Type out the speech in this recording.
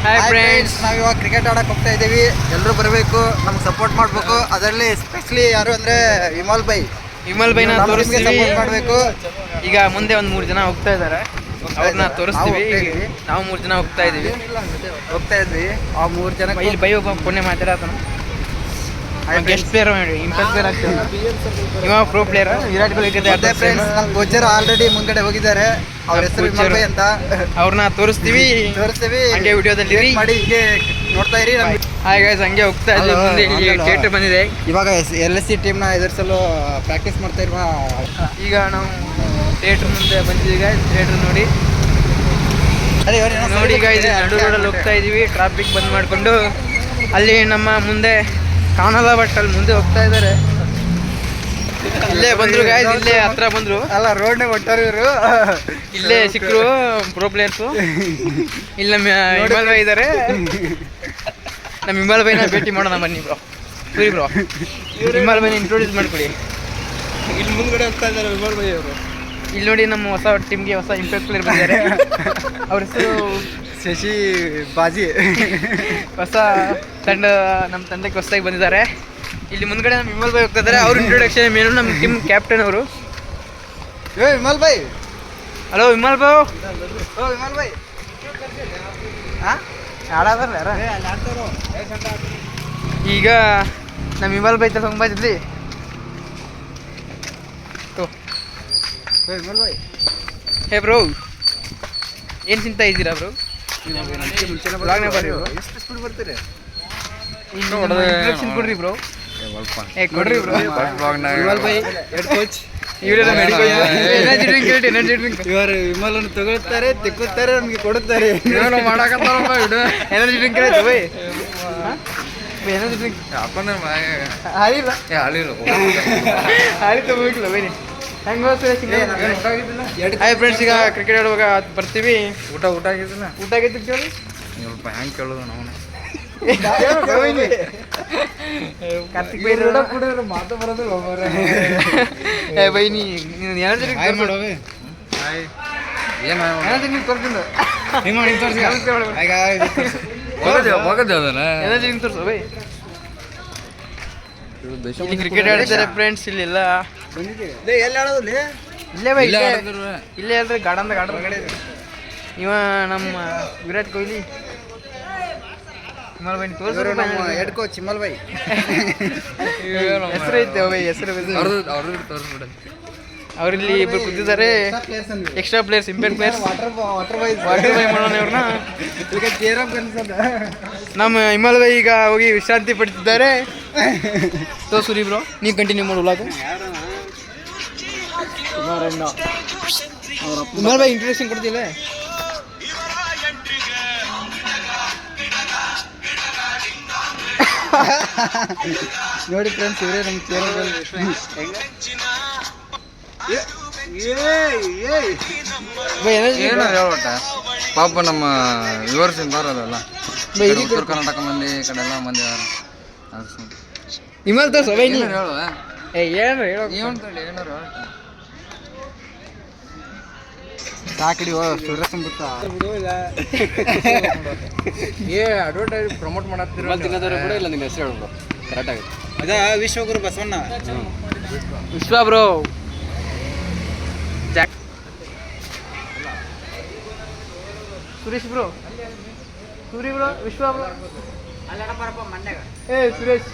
Hi friends, ನಾವಿವಾಗ cricket ಆಡಕ್ಕೆ ಹೋಗ್ತಾ ಇದ್ದೀವಿ. ಎಲ್ಲರೂ ಬರಬೇಕು, ನಮ್ಗೆ ಸಪೋರ್ಟ್ ಮಾಡಬೇಕು. ಅದರಲ್ಲಿ ಎಸ್ಪೆಷಲಿ ಯಾರು ಅಂದರೆ ವಿಮಲ್ ಬೈನ ತೋರಿಸ್ತೀವಿ. ಸಪೋರ್ಟ್ ಮಾಡಬೇಕು. ಈಗ ಮುಂದೆ ಒಂದು 3 ಜನ ಹೋಗ್ತಾ ಇದ್ದಾರೆ, ಅವ್ರನ್ನ ತೋರಿಸ್ತೀವಿ. ನಾವು 3 ಜನ ಹೋಗ್ತಾ ಇದ್ವಿ. ಆ 3 ಜನ ಇಲ್ಲಿ ಬೈ ಒಬ್ಬ ಪುಣ್ಯ ಮಾತಾಡತಾನ. ಗೆಸ್ಟ್ ಪ್ಲೇಯರ್, ಇಂಪ್ಯಾಕ್ಟ್ ಪ್ಲೇಯರ್ ಆಗ್ತದೆ. ಇವಾಗ ಪ್ರೋ ಪ್ಲೇಯರ್ ವಿರಾಟ್ ಕೊಹ್ಲಿ ಜೊತೆ ಫ್ರೆಂಡ್ಸ್. ನಮ್ಮ ಕೋಚರ್ ಆಲ್ರೆಡಿ ಮುಂದ್ಗಡೆ ಹೋಗಿದ್ದಾರೆ. ಅವ್ರ ಹೆಸರು ವಿಮಲ್ ಬೈ ಅಂತ. ಅವ್ರನ್ನ ತೋರಿಸ್ತೀವಿ ಹಂಗೆ ವಿಡಿಯೋದಲ್ಲಿ ಮಾಡಿ ಹೀಗೆ ನೋಡ್ತಾ ಇರಿ. ಹಾಯ್ ಗೈಸ್, ಹಂಗೆ ಹೋಗ್ತಾ ಇದ್ವಿ. ಮುಂದೆ ಇಲ್ಲಿ ಥಿಯೇಟರ್ ಬಂದಿದೆ. ಇವಾಗ LSC ಟೀಮ್ನ ಎದುರಿಸಲು ಪ್ರಾಕ್ಟೀಸ್ ಮಾಡ್ತಾ ಇರುವ. ಈಗ ನಾವು ಥಿಯೇಟರ್ ಮುಂದೆ ಬಂದಿದ್ದೀವಿ ಗೈಸ್. ಥಿಯೇಟರ್ ನೋಡಿ ಈಗ ಇದು ನಡು ರೋಡಲ್ಲಿ ಹೋಗ್ತಾ ಇದೀವಿ. ಟ್ರಾಫಿಕ್ ಬಂದ್ ಮಾಡಿಕೊಂಡು ಅಲ್ಲಿ ನಮ್ಮ ಮುಂದೆ ಕಾಣಲ್ಲ, ಬಟ್ ಅಲ್ಲಿ ಮುಂದೆ ಹೋಗ್ತಾ ಇದ್ದಾರೆ. ಇಲ್ಲೇ ಬಂದ್ರು ಗಾಯ್ಸ್, ಇಲ್ಲೇ ಹತ್ರ ಬಂದ್ರು. ಅಲ್ಲ, ರೋಡ್ನೇ ಒಟ್ಟಾರೆ ಇವರು. ಇಲ್ಲೇ ಸಿಕ್ಕರು ಪ್ರೋ ಪ್ಲೇಯರ್ಸು. ಇಲ್ಲಿ ನಮ್ಮ ವಿಮಲ್ ಬೈ ಇದ್ದಾರೆ. ನಮ್ಮ ವಿಮಲ್ ಬೈನ ಭೇಟಿ ಮಾಡೋಣ ಬನ್ನಿ ಬ್ರೋ. ಸರಿ ಬ್ರೋ, ವಿಮಲ್ ಬೈನ ಇಂಟ್ರೊಡ್ಯೂಸ್ ಮಾಡ್ಕೊಳ್ಳಿ. ಇಲ್ಲಿ ಮುಂದ್ಗಡೆ ಹೋಗ್ತಾ ಇದ್ದಾರೆ ವಿಮಲ್ ಬೈ ಅವರು. ಇಲ್ಲಿ ನೋಡಿ, ನಮ್ಮ ಹೊಸ ಟೀಮ್ಗೆ ಹೊಸ ಇಂಪ್ಯಾಕ್ಟ್ ಪ್ಲೇಯರ್ ಬಂದಿದ್ದಾರೆ. ಅವ್ರ ಹೆಸರು ಶಶಿ ಬಾಜಿ. ಹೊಸ ನಮ್ಮ ತಂಡಕ್ಕೆ ಹೊಸದಾಗಿ ಬಂದಿದ್ದಾರೆ. ಇಲ್ಲಿ ಮುಂದ್ಗಡೆ ನಮ್ಮ ವಿಮಲ್ ಬೈ ಹೋಗ್ತಾ ಇದ್ದಾರೆ. ಅವ್ರ ಇಂಟ್ರೊಡಕ್ಷನ್ ಏನು, ನಮ್ಮ ಟೀಮ್ ಕ್ಯಾಪ್ಟನ್ ಅವರು. ವಿಮಲ್ ಬೈ. ಹಲೋ ವಿಮಲ್ ಬೈ. ವಿಮಲ್ ಬೈ ಆಡೋದಾರ ಈಗ ನಮ್ಮ ವಿಮಲ್ ಬೈ ತಗೊಂಡ್ ಬಂದಿದ್ವಿ. ವಿಮಲ್ ಬೈ, ಹೇ ಬ್ರೋ, ಏನು ಚಿಂತಾ ಇದ್ದೀರಾ ಬ್ರೋ? ಎಷ್ಟು ಸ್ಪೀಡ್ ಬರ್ತೀರಿ? ಕೊಡ್ರಿ ಬ್ರೋ, ಕೊಡ್ರಿ ಬ್ರೋ. ವಿಮಲ್ ಬೈ ಹೆಡ್ ಕೋಚ್. ಇವರೆಲ್ಲ ಎನರ್ಜಿ ಡ್ರಿಂಕ್ ಇವರು ವಿಮಲನ್ನು ತಗೊಳ್ತಾರೆ, ತಿಕ್ಕುತ್ತಾರೆ, ನಮಗೆ ಕೊಡುತ್ತಾರೆ. ಎನರ್ಜಿ ಡ್ರಿಂಕ್ ಆಯ್ತು ಬೈ. ಎನರ್ಜಿ ಡ್ರಿಂಕ್ ಹಾಲಿ ತಗೋಬೇಕಿಲ್ಲ ಬೈನಿ. ಹಾಯ್ ಫ್ರೆಂಡ್ಸ್, ಈಗ ಕ್ರಿಕೆಟ್ ಆಡುವಾಗ ಬರ್ತೀವಿ. ಊಟ ಆಗಿದ್ದಿಲ್ಲ. ಊಟ ಆಗೈತಿ ಕೇಳಿ. ಹೆಂಗೆ ಕೇಳೋದು ನಾವು? ಕಾರ್ತಿಕ್ ಬೈ ಮಾತು ಬರೋದಿಲ್ಲ. ಬೈ ನೀನು ಎನರ್ಜಿ ಡ್ರಿಂಕ್ ಏನು ಎನರ್ಜಿ ಡ್ರಿಂಕ್ ತೋರ್ಸಿಂದ ಎನರ್ಜಿ ಡ್ರಿಂಕ್ ತೋರ್ಸು ಬೈ. ಇಲ್ಲಿ ಕ್ರಿಕೆಟ್ ಆಡ್ತಾರೆ ಫ್ರೆಂಡ್ಸ್. ಇಲ್ಲೆಲ್ಲ ಎಲ್ಲಿ ಆಡೋದಿಲ್ಲ? ಇಲ್ಲೇ ಬೈ, ಇಲ್ಲೇ ಅಲ್ರಿ ಗಾರ್ಡನ್ದಾಗ ಆಡ್ರಿ. ಇವ ನಮ್ಮ ವಿರಾಟ್ ಕೊಹ್ಲಿ. ವಿಮಲ್ ಬೈ ತೋರಿಸ್ರು. ಹೆಡ್ ಕೋಚ್ ವಿಮಲ್ ಬೈ. ಹೆಸರು ಐತೆ ಬೈ, ಹೆಸರು. ಅವ್ರಲ್ಲಿ ಇಬ್ಬರು ಕೂತಿದ್ದಾರೆ, extra players, impact players. Water ಬೈ ಮಾಡೋಣ ಇವ್ರನ್ನ. ನಮ್ಮ ವಿಮಲ್ ಬೈ ಈಗ ಹೋಗಿ ವಿಶ್ರಾಂತಿ ಪಡ್ತಿದ್ದಾರೆ. ತೋರ್ಸುರಿ ಬ್ರೋ, ನೀವು ಕಂಟಿನ್ಯೂ ಮಾಡು ವ್ಲಾಗ್. ವಿಮಲ್ ಬೈ ಇಂಟ್ರೊಡಕ್ಷನ್ ಕೊಡ್ತಿಲ್ಲ. ನೋಡಿ ಫ್ರೆಂಡ್ಸ್, ಇವರೇ ನಮ್ಮ ಪಾಪ ನಮ್ಮ ವಿವರ್ಸ್ ಬರೋದಲ್ಲ. ಉತ್ತರ ಕರ್ನಾಟಕ ಮಂದಿ ಈ ಕಡೆ ಎಲ್ಲ ಮಂದಿ ವಿಮಲ್ ತೋರ್ಸು ಬೈ. ನೀನು ಹೇಳುವ ಸಾಕಿಡಿ ಸುರೇಶ್ ಬಿಟ್ಟ ಅಡ್ವರ್ಟೈಸ್ ಪ್ರಮೋಟ್ ಮಾಡತ್ತೀರ ಕೂಡ ಇಲ್ಲ. ನಿಮ್ಮ ಹೆಸರು ಹೇಳ್ಬಿಡು, ಕರೆಕ್ಟ್ ಆಗುತ್ತೆ. ಅದ ವಿಶ್ವಗುರು ಬಸವಣ್ಣ. ವಿಶ್ವ bro. Suresh bro, Suri bro, ವಿಶ್ವ ಬ್ರೋ. ಏ ಸುರೇಶ್